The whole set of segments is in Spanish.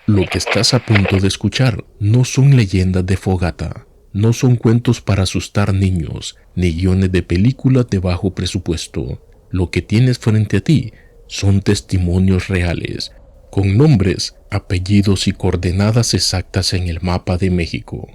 Lo que estás a punto de escuchar no son leyendas de fogata, no son cuentos para asustar niños, ni guiones de películas de bajo presupuesto. Lo que tienes frente a ti son testimonios reales, con nombres, apellidos y coordenadas exactas en el mapa de México.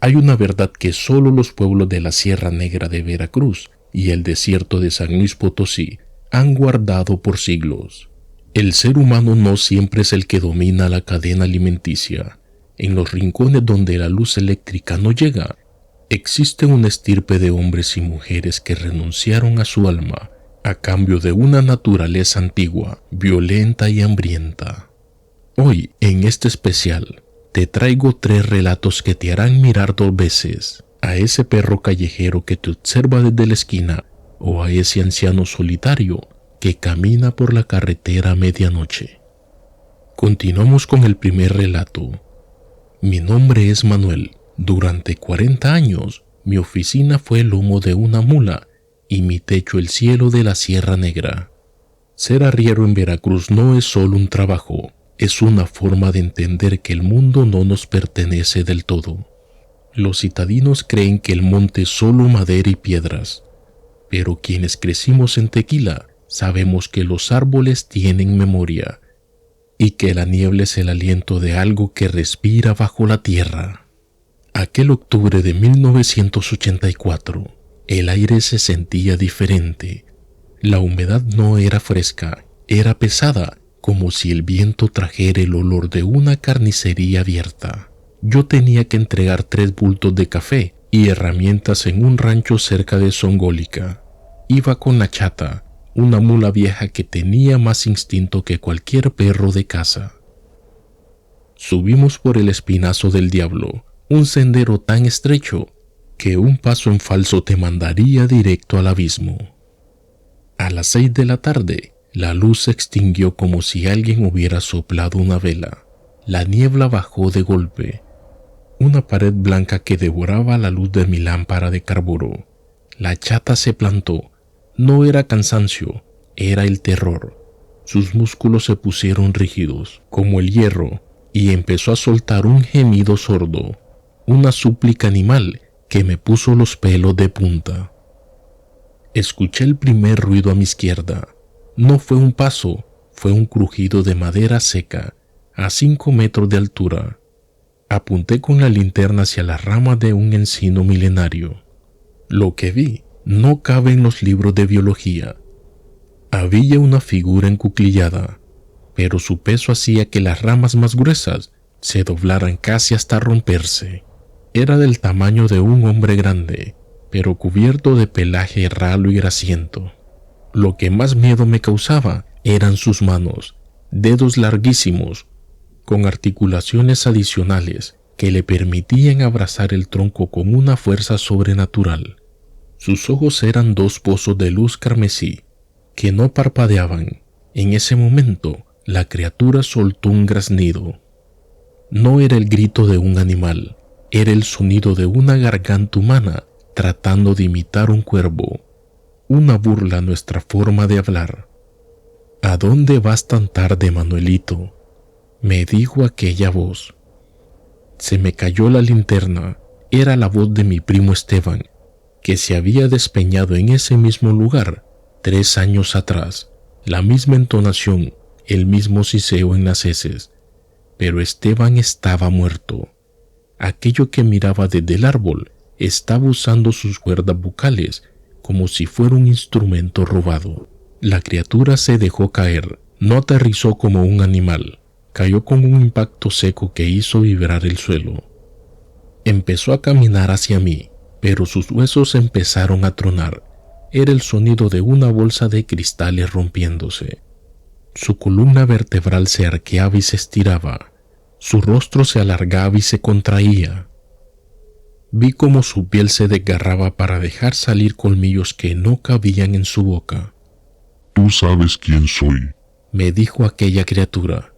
Hay una verdad que solo los pueblos de la Sierra Negra de Veracruz y el desierto de San Luis Potosí han guardado por siglos. El ser humano no siempre es el que domina la cadena alimenticia. En los rincones donde la luz eléctrica no llega, existe una estirpe de hombres y mujeres que renunciaron a su alma a cambio de una naturaleza antigua, violenta y hambrienta. Hoy, en este especial, te traigo 3 relatos que te harán mirar 2 veces a ese perro callejero que te observa desde la esquina o a ese anciano solitario que camina por la carretera a medianoche. Continuamos con el primer relato. Mi nombre es Manuel. Durante 40 años, mi oficina fue el lomo de una mula y mi techo el cielo de la Sierra Negra. Ser arriero en Veracruz no es solo un trabajo, es una forma de entender que el mundo no nos pertenece del todo. Los citadinos creen que el monte es solo madera y piedras, pero quienes crecimos en Tequila sabemos que los árboles tienen memoria y que la niebla es el aliento de algo que respira bajo la tierra. Aquel octubre de 1984, el aire se sentía diferente. La humedad no era fresca, era pesada, como si el viento trajera el olor de una carnicería abierta. Yo tenía que entregar 3 bultos de café y herramientas en un rancho cerca de Songólica. Iba con la chata, una mula vieja que tenía más instinto que cualquier perro de casa. Subimos por el Espinazo del Diablo, un sendero tan estrecho que un paso en falso te mandaría directo al abismo. A las 6 de la tarde, la luz se extinguió como si alguien hubiera soplado una vela. La niebla bajó de golpe. Una pared blanca que devoraba la luz de mi lámpara de carburo. La chata se plantó. No era cansancio, era el terror. Sus músculos se pusieron rígidos, como el hierro, y empezó a soltar un gemido sordo, una súplica animal que me puso los pelos de punta. Escuché el primer ruido a mi izquierda. No fue un paso, fue un crujido de madera seca, a 5 metros de altura. Apunté con la linterna hacia la rama de un encino milenario. Lo que vi no cabe en los libros de biología. Había una figura encuclillada, pero su peso hacía que las ramas más gruesas se doblaran casi hasta romperse. Era del tamaño de un hombre grande, pero cubierto de pelaje ralo y grasiento. Lo que más miedo me causaba eran sus manos, dedos larguísimos, con articulaciones adicionales que le permitían abrazar el tronco con una fuerza sobrenatural. Sus ojos eran 2 pozos de luz carmesí, que no parpadeaban. En ese momento, la criatura soltó un graznido. No era el grito de un animal, era el sonido de una garganta humana tratando de imitar un cuervo, una burla a nuestra forma de hablar. ¿A dónde vas tan tarde, Manuelito?, me dijo aquella voz. Se me cayó la linterna. Era la voz de mi primo Esteban, que se había despeñado en ese mismo lugar 3 años atrás. La misma entonación, el mismo siseo en las heces. Pero Esteban estaba muerto. Aquello que miraba desde el árbol estaba usando sus cuerdas bucales como si fuera un instrumento robado. La criatura se dejó caer, no aterrizó como un animal. Cayó con un impacto seco que hizo vibrar el suelo. Empezó a caminar hacia mí, pero sus huesos empezaron a tronar. Era el sonido de una bolsa de cristales rompiéndose. Su columna vertebral se arqueaba y se estiraba. Su rostro se alargaba y se contraía. Vi cómo su piel se desgarraba para dejar salir colmillos que no cabían en su boca. «Tú sabes quién soy», me dijo aquella criatura.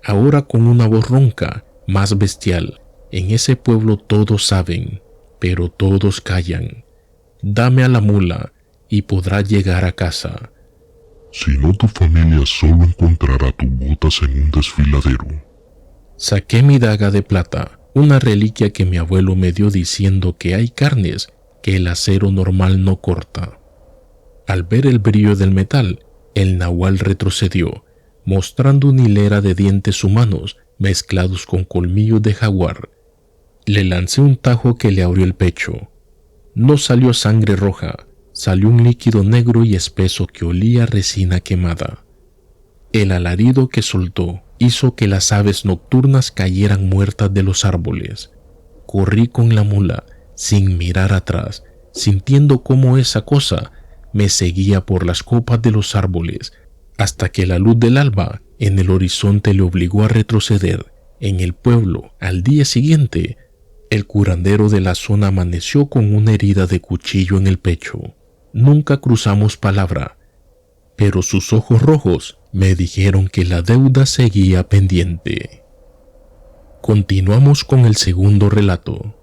Ahora con una voz ronca, más bestial. En ese pueblo todos saben, pero todos callan. Dame a la mula y podrás llegar a casa. «Si no, tu familia solo encontrará tus botas en un desfiladero». Saqué mi daga de plata, una reliquia que mi abuelo me dio diciendo que hay carnes que el acero normal no corta. Al ver el brillo del metal, el nahual retrocedió, mostrando una hilera de dientes humanos mezclados con colmillos de jaguar. Le lancé un tajo que le abrió el pecho. No salió sangre roja, salió un líquido negro y espeso que olía a resina quemada. El alarido que soltó hizo que las aves nocturnas cayeran muertas de los árboles. Corrí con la mula, sin mirar atrás, sintiendo cómo esa cosa me seguía por las copas de los árboles, hasta que la luz del alba en el horizonte le obligó a retroceder. En el pueblo, al día siguiente, el curandero de la zona amaneció con una herida de cuchillo en el pecho. Nunca cruzamos palabra, pero sus ojos rojos me dijeron que la deuda seguía pendiente. Continuamos con el segundo relato.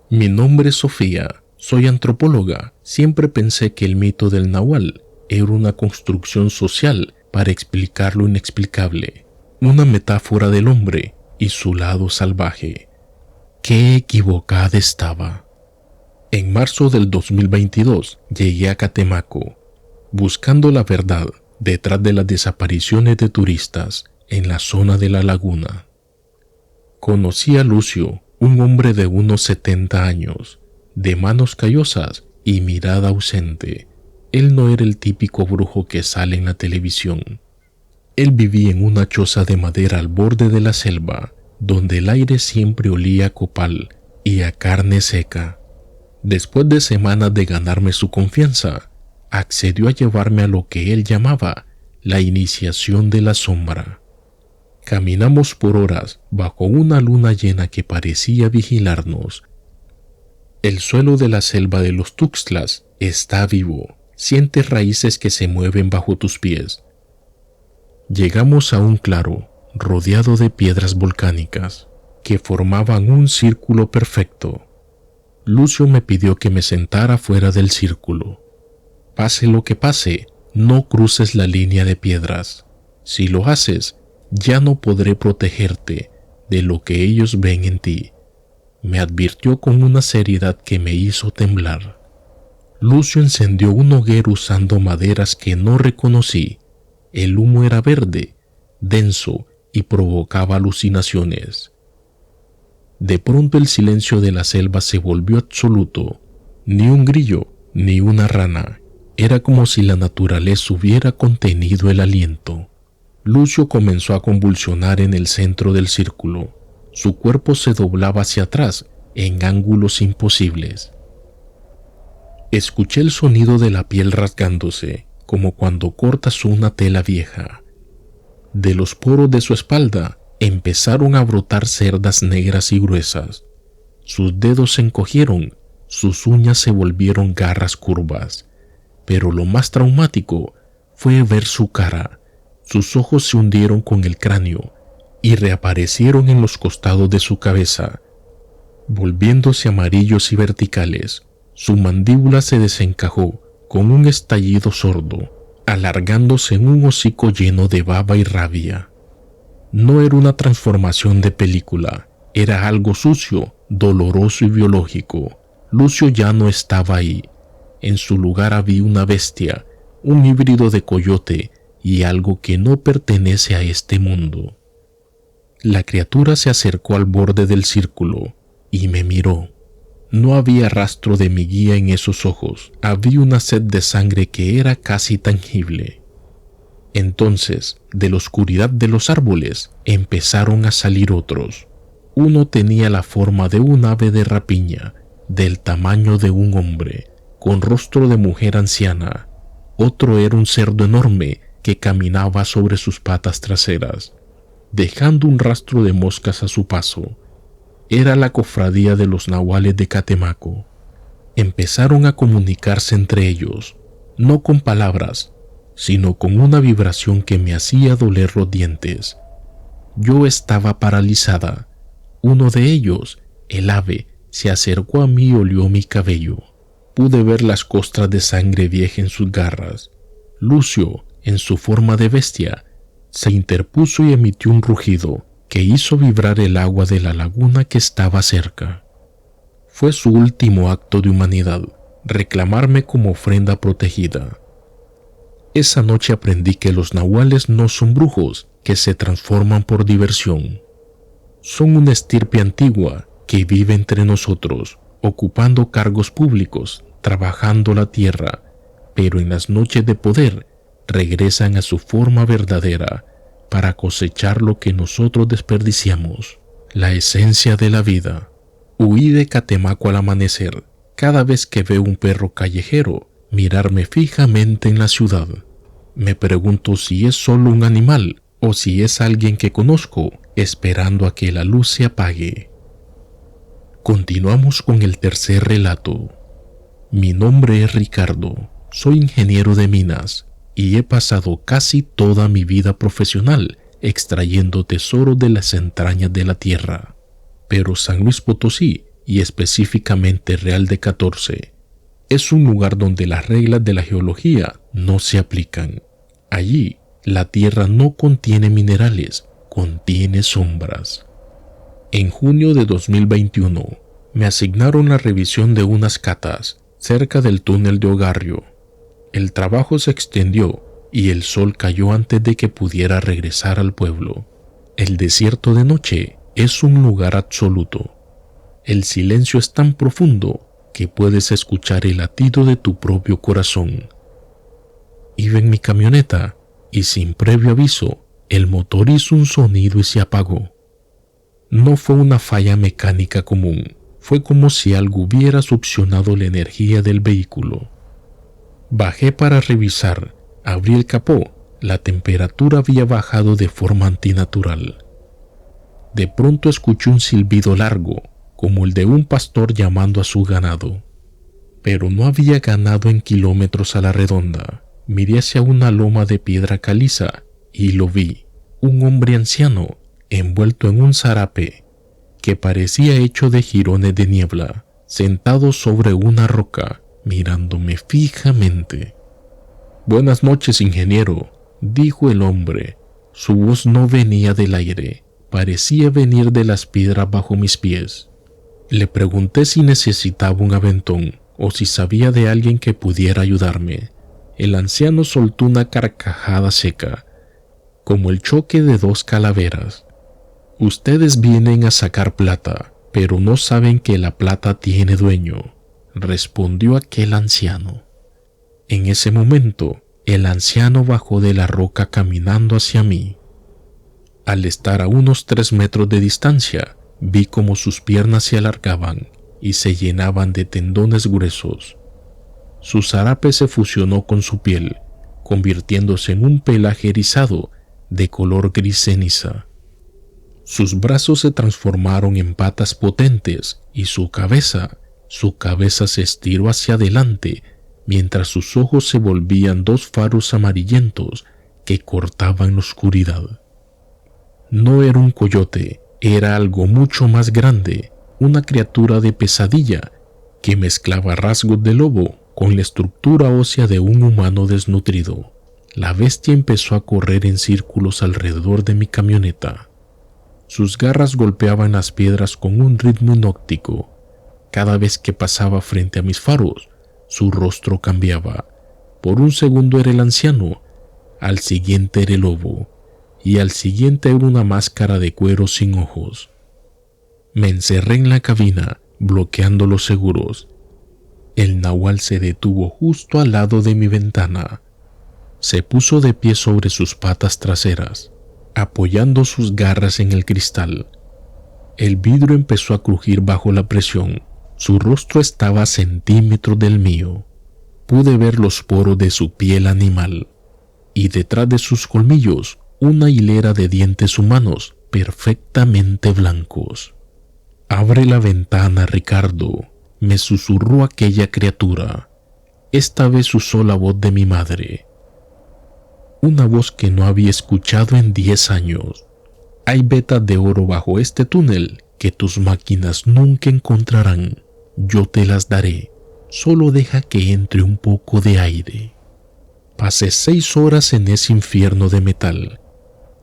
Mi nombre es Sofía, soy antropóloga. Siempre pensé que el mito del nahual era una construcción social para explicar lo inexplicable, una metáfora del hombre y su lado salvaje. ¡Qué equivocada estaba! En marzo del 2022 llegué a Catemaco, buscando la verdad detrás de las desapariciones de turistas en la zona de la laguna. Conocí a Lucio, un hombre de unos 70 años, de manos callosas y mirada ausente. Él no era el típico brujo que sale en la televisión. Él vivía en una choza de madera al borde de la selva, donde el aire siempre olía a copal y a carne seca. Después de semanas de ganarme su confianza, accedió a llevarme a lo que él llamaba la iniciación de la sombra. Caminamos por horas bajo una luna llena que parecía vigilarnos. El suelo de la selva de los Tuxtlas está vivo, sientes raíces que se mueven bajo tus pies. Llegamos a un claro, rodeado de piedras volcánicas, que formaban un círculo perfecto. Lucio me pidió que me sentara fuera del círculo. Pase lo que pase, no cruces la línea de piedras. Si lo haces, ya no podré protegerte de lo que ellos ven en ti, me advirtió con una seriedad que me hizo temblar. Lucio encendió un hoguero usando maderas que no reconocí. El humo era verde, denso y provocaba alucinaciones. De pronto el silencio de la selva se volvió absoluto. Ni un grillo, ni una rana. Era como si la naturaleza hubiera contenido el aliento. Lucio comenzó a convulsionar en el centro del círculo. Su cuerpo se doblaba hacia atrás en ángulos imposibles. Escuché el sonido de la piel rasgándose, como cuando cortas una tela vieja. De los poros de su espalda empezaron a brotar cerdas negras y gruesas. Sus dedos se encogieron, sus uñas se volvieron garras curvas. Pero lo más traumático fue ver su cara. Sus ojos se hundieron con el cráneo y reaparecieron en los costados de su cabeza, volviéndose amarillos y verticales. Su mandíbula se desencajó con un estallido sordo, alargándose en un hocico lleno de baba y rabia. No era una transformación de película, era algo sucio, doloroso y biológico. Lucio ya no estaba ahí. En su lugar había una bestia, un híbrido de coyote y algo que no pertenece a este mundo. La criatura se acercó al borde del círculo y me miró. No había rastro de mi guía en esos ojos, había una sed de sangre que era casi tangible. Entonces, de la oscuridad de los árboles, empezaron a salir otros. Uno tenía la forma de un ave de rapiña, del tamaño de un hombre, con rostro de mujer anciana. Otro era un cerdo enorme que caminaba sobre sus patas traseras, dejando un rastro de moscas a su paso. Era la cofradía de los nahuales de Catemaco. Empezaron a comunicarse entre ellos, no con palabras, sino con una vibración que me hacía doler los dientes. Yo estaba paralizada. Uno de ellos, el ave, se acercó a mí y olió mi cabello. Pude ver las costras de sangre vieja en sus garras. Lucio, en su forma de bestia, se interpuso y emitió un rugido que hizo vibrar el agua de la laguna que estaba cerca. Fue su último acto de humanidad, reclamarme como ofrenda protegida. Esa noche aprendí que los nahuales no son brujos que se transforman por diversión. Son una estirpe antigua que vive entre nosotros, ocupando cargos públicos, trabajando la tierra, pero en las noches de poder regresan a su forma verdadera para cosechar lo que nosotros desperdiciamos, la esencia de la vida. Huí de Catemaco al amanecer, cada vez que veo un perro callejero mirarme fijamente en la ciudad. Me pregunto si es solo un animal o si es alguien que conozco esperando a que la luz se apague. Continuamos con el tercer relato. Mi nombre es Ricardo, soy ingeniero de minas y he pasado casi toda mi vida profesional extrayendo tesoro de las entrañas de la tierra. Pero San Luis Potosí, y específicamente Real de 14, es un lugar donde las reglas de la geología no se aplican. Allí, la tierra no contiene minerales, contiene sombras. En junio de 2021, me asignaron la revisión de unas catas cerca del túnel de Ogarrio. El trabajo se extendió y el sol cayó antes de que pudiera regresar al pueblo. El desierto de noche es un lugar absoluto. El silencio es tan profundo que puedes escuchar el latido de tu propio corazón. Iba en mi camioneta y sin previo aviso, el motor hizo un sonido y se apagó. No fue una falla mecánica común, fue como si algo hubiera succionado la energía del vehículo. Bajé para revisar, abrí el capó, la temperatura había bajado de forma antinatural. De pronto escuché un silbido largo, como el de un pastor llamando a su ganado. Pero no había ganado en kilómetros a la redonda. Miré hacia una loma de piedra caliza y lo vi, un hombre anciano, envuelto en un zarape, que parecía hecho de jirones de niebla, sentado sobre una roca, mirándome fijamente. «Buenas noches, ingeniero», dijo el hombre. Su voz no venía del aire, parecía venir de las piedras bajo mis pies. Le pregunté si necesitaba un aventón o si sabía de alguien que pudiera ayudarme. El anciano soltó una carcajada seca, como el choque de dos calaveras. «Ustedes vienen a sacar plata, pero no saben que la plata tiene dueño», respondió aquel anciano. En ese momento, el anciano bajó de la roca caminando hacia mí. Al estar a unos 3 metros de distancia, vi cómo sus piernas se alargaban y se llenaban de tendones gruesos. Su zarape se fusionó con su piel, convirtiéndose en un pelaje erizado de color gris ceniza. Sus brazos se transformaron en patas potentes y su cabeza se estiró hacia adelante mientras sus ojos se volvían 2 faros amarillentos que cortaban la oscuridad. No era un coyote, era algo mucho más grande, una criatura de pesadilla que mezclaba rasgos de lobo con la estructura ósea de un humano desnutrido. La bestia empezó a correr en círculos alrededor de mi camioneta. Sus garras golpeaban las piedras con un ritmo hipnótico. Cada vez que pasaba frente a mis faros, su rostro cambiaba. Por un segundo era el anciano, al siguiente era el lobo, y al siguiente era una máscara de cuero sin ojos. Me encerré en la cabina, bloqueando los seguros. El nahual se detuvo justo al lado de mi ventana. Se puso de pie sobre sus patas traseras, apoyando sus garras en el cristal. El vidrio empezó a crujir bajo la presión. Su rostro estaba a centímetros del mío. Pude ver los poros de su piel animal, y detrás de sus colmillos una hilera de dientes humanos perfectamente blancos. «Abre la ventana, Ricardo», me susurró aquella criatura. Esta vez usó la voz de mi madre. Una voz que no había escuchado en 10 años. «Hay vetas de oro bajo este túnel que tus máquinas nunca encontrarán. Yo te las daré. Solo deja que entre un poco de aire». Pasé 6 horas en ese infierno de metal.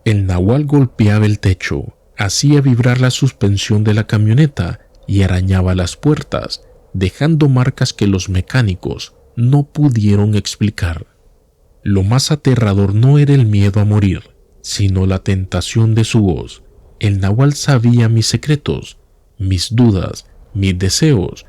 El nahual golpeaba el techo, hacía vibrar la suspensión de la camioneta y arañaba las puertas, dejando marcas que los mecánicos no pudieron explicar. Lo más aterrador no era el miedo a morir, sino la tentación de su voz. El nahual sabía mis secretos, mis dudas, mis deseos.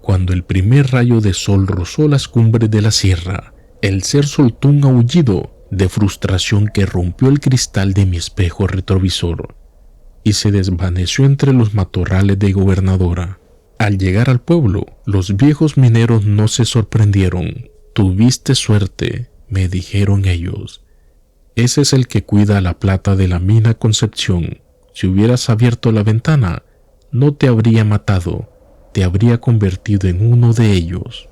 Cuando el primer rayo de sol rozó las cumbres de la sierra, el ser soltó un aullido de frustración que rompió el cristal de mi espejo retrovisor y se desvaneció entre los matorrales de Gobernadora. Al llegar al pueblo, los viejos mineros no se sorprendieron. «Tuviste suerte», me dijeron ellos. «Ese es el que cuida la plata de la mina Concepción. Si hubieras abierto la ventana, no te habría matado, te habría convertido en uno de ellos».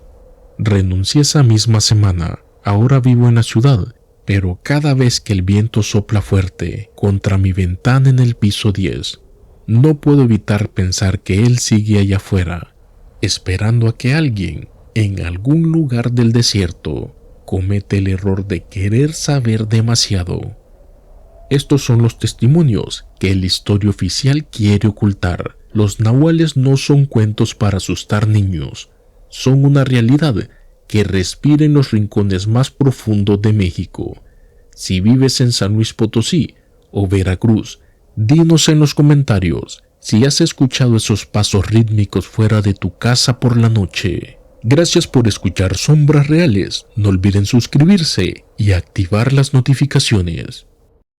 Renuncié esa misma semana. Ahora vivo en la ciudad, pero cada vez que el viento sopla fuerte contra mi ventana en el piso 10, no puedo evitar pensar que él sigue allá afuera, esperando a que alguien, en algún lugar del desierto, comete el error de querer saber demasiado. Estos son los testimonios que el historia oficial quiere ocultar. Los nahuales no son cuentos para asustar niños, son una realidad que respira en los rincones más profundos de México. Si vives en San Luis Potosí o Veracruz, dinos en los comentarios si has escuchado esos pasos rítmicos fuera de tu casa por la noche. Gracias por escuchar Sombras Reales. No olviden suscribirse y activar las notificaciones.